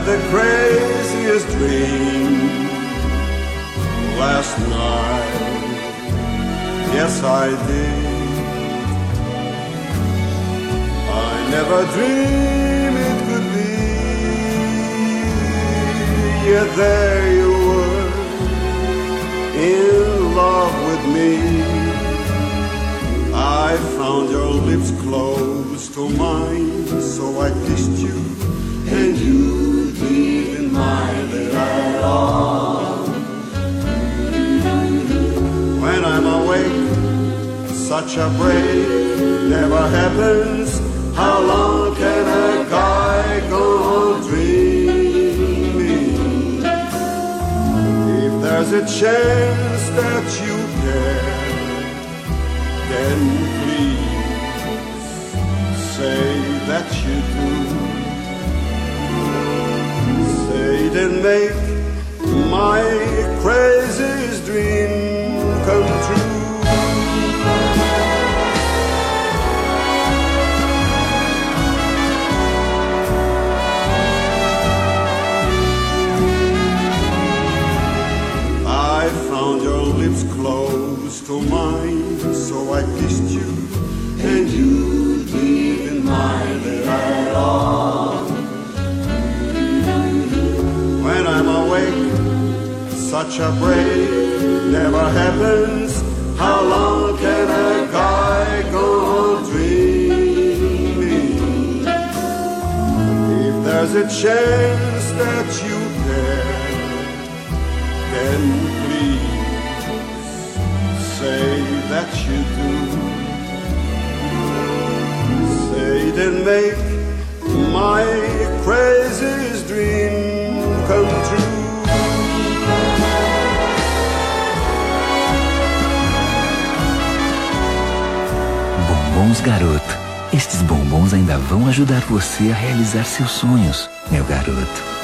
the craziest dream last night. Yes, I did. I never dreamed it could be. Yet there you were, in love with me. I found your lips close to mine, so I kissed you, and you didn't mind it at all. When I'm awake, such a break never happens. How long can a guy go on dreaming? If there's a chance that you care, then please say that you do. Say it and make my craziest dream come true. I found your lips close to mine, so I kissed you, and you didn't mind it at all. When I'm awake, such a break never happens. How long can a guy go on dreaming? If there's a chance that you care, then please say that you do. Say it and make my craziest dream come true. Bombons Garoto. Estes bombons ainda vão ajudar você a realizar seus sonhos, meu garoto.